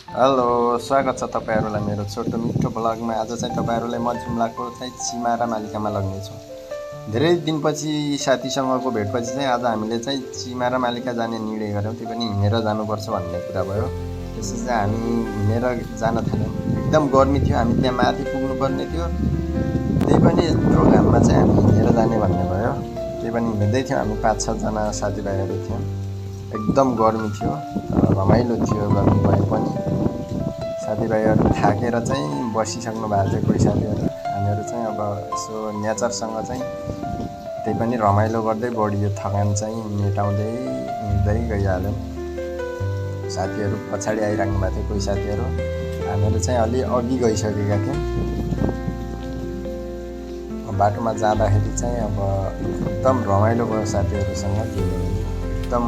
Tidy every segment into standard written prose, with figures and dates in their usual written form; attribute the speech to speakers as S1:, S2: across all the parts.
S1: Hello, स्वागत छ तपाईँहरूलाई मेरो छोटो मिठो ब्लगमा। आज चाहिँ तपाईँहरूलाई म जुम्लाको चाहिँ चिमारा मालिकामा लग्नेछु। धेरै दिनपछि साथीसँगको भेटपछि चाहिँ आज हामीले चाहिँ चिमारा मालिका जाने निर्णय गऱ्यौँ। त्यो पनि हिँडेर जानुपर्छ भन्ने कुरा भयो। त्यसपछि चाहिँ हामी हिँडेर जान थाल्यौँ। एकदम गर्मी थियो, हामी त्यहाँ माथि पुग्नुपर्ने थियो। त्यही पनि यत्रो घाममा चाहिँ हामी हिँडेर जाने भन्ने भयो। त्यही पनि हिँड्दै थियौँ, हामी 5-6 जना साथीभाइहरू थियौँ। एकदम गर्मी थियो तर रमाइलो थियो गर्मी भए पनि। साथीभाइहरू थाकेर चाहिँ बसिसक्नु भएको थियो कोही साथीहरू। हामीहरू चाहिँ अब यसो नेचरसँग चाहिँ त्यही पनि रमाइलो गर्दै बढी यो थकान चाहिँ मेटाउँदै हिँड्दै गइहाल्यौँ। साथीहरू पछाडि आइराख्नु भएको थियो कोही साथीहरू। हामीहरू चाहिँ अलि अघि गइसकेका थियौँ। बाटोमा जाँदाखेरि चाहिँ अब एकदम रमाइलो भयो साथीहरूसँग। एकदम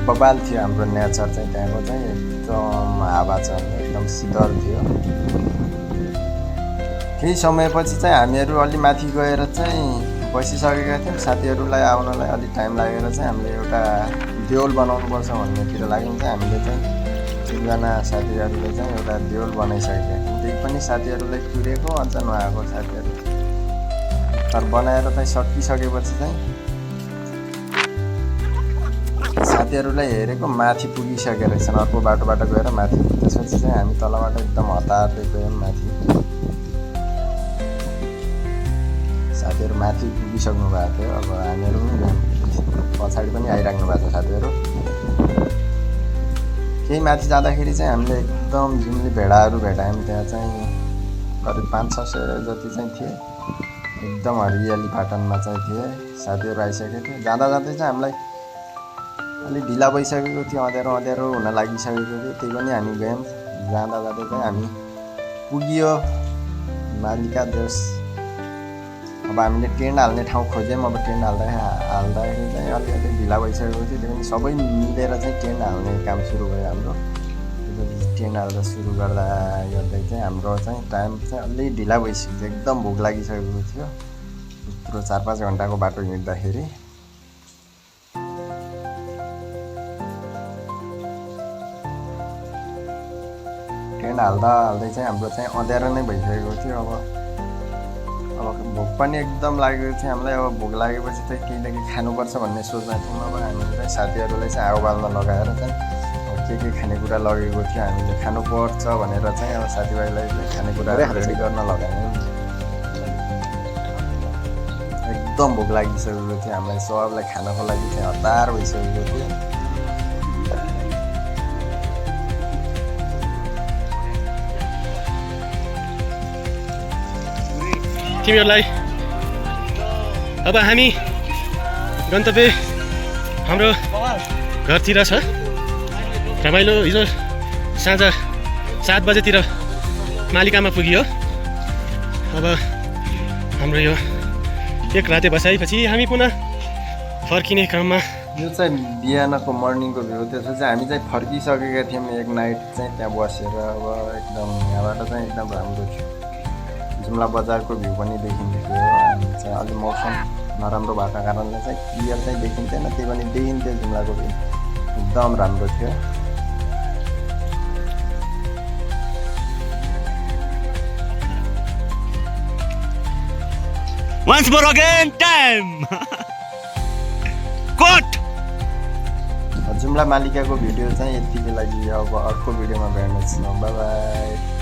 S1: बबाल थियो हाम्रो नेचर चाहिँ, त्यहाँको चाहिँ एकदम हावा चाहिँ एकदम शीतल थियो। केही समयपछि चाहिँ हामीहरू अलि माथि गएर चाहिँ बसिसकेका थियौँ। साथीहरूलाई आउनलाई अलिक टाइम लागेर चाहिँ हामीले एउटा देउल बनाउनुपर्छ भन्नेतिर लाग्यौँ। चाहिँ हामीले चाहिँ एकजना साथीहरूले चाहिँ एउटा देउल बनाइसकेका थियौँ। त्यही पनि साथीहरूलाई तुरेको अझ नआएको साथीहरू तर बनाएर चाहिँ सकिसकेपछि चाहिँ साथीहरूलाई हेरेको माथि पुगिसकेको रहेछन्, अर्को बाटोबाट गएर माथि। त्यसपछि चाहिँ हामी तलबाट एकदम हतार्दै गयौँ माथि। साथीहरू माथि पुगिसक्नु भएको थियो। अब हामीहरू पनि पछाडि पनि आइराख्नु भएको थियो साथीहरू। केही माथि जाँदाखेरि चाहिँ हामीले एकदम जुम्ली भेडाहरू भेटायौँ। त्यहाँ चाहिँ करिब 500-600 जति चाहिँ थिए। एकदम हरियाली पाटनमा चाहिँ थिए। साथीहरू आइसकेको थियो। जाँदा जाँदै चाहिँ हामीलाई अलि ढिला भइसकेको थियो, अँध्यारो हुन लागिसकेको थियो। त्यही पनि हामी गयौँ। जाँदा जाँदै चाहिँ हामी पुगियो मालिका देश। अब हामीले टेन्ट हाल्ने ठाउँ खोज्यौँ। अब टेन्ट हाल्दाखेरि चाहिँ अलिकति ढिला भइसकेको थियो। त्यो पनि सबै मिलेर चाहिँ टेन्ट हाल्ने काम सुरु भयो हाम्रो। टेन्ट हाल्दा सुरु गर्दै चाहिँ हाम्रो चाहिँ टाइम चाहिँ अलि ढिला भइसक्यो थियो। एकदम भोक लागिसकेको थियो यत्रो 4-5 घन्टाको बाटो हिँड्दाखेरि। टेन्ट हाल्दै चाहिँ हाम्रो चाहिँ अँध्यारो नै भइसकेको थियो। अब भोक पनि एकदम लागेको थियो हामीलाई। अब भोक लागेपछि चाहिँ केही न केही खानुपर्छ भन्ने सोचमा थियौँ। अब हामीले चाहिँ साथीहरूलाई चाहिँ आगो बाल्न लगाएर चाहिँ के खानेकुरा लगेको थियो। हामीले खानुपर्छ भनेर चाहिँ अब साथीभाइलाई चाहिँ खानेकुरा रेडी गर्न लगायौँ। एकदम भोक लागिसकेको थियो हामीलाई। सबलाई खानको लागि चाहिँ हतार भइसकेको थियो।
S2: तिमीहरूलाई अब हामी गन्तव्य हाम्रो घरतिर छ। रमाइलो हिजो साँझ 7 बजेतिर मालिकामा पुगियो। अब हाम्रो यो एक राते बसाएपछि हामी पुनः फर्किने क्रममा।
S1: यो चाहिँ बिहानको मर्निङको भ्यू। त्यसपछि हामी चाहिँ फर्किसकेका थियौँ। एक नाइट चाहिँ त्यहाँ बसेर अब एकदम यहाँबाट चाहिँ एकदम राम्रो थियो। जुम्ला बजारको भ्यू पनि देखिन्थ्यो। हामी चाहिँ अलि मौसम नराम्रो भएको कारणले चाहिँ क्लियर चाहिँ देखिन्थेन, त्यही पनि देखिन्थ्यो जुम्लाको भ्यू एकदम राम्रो थियो।
S3: Once more again, time! Cut!
S1: Jumla मालिकाको भिडियो चाहिँ यतिकै लागि। अब अर्को भिडियोमा भेट्नुहोस्। Bye by.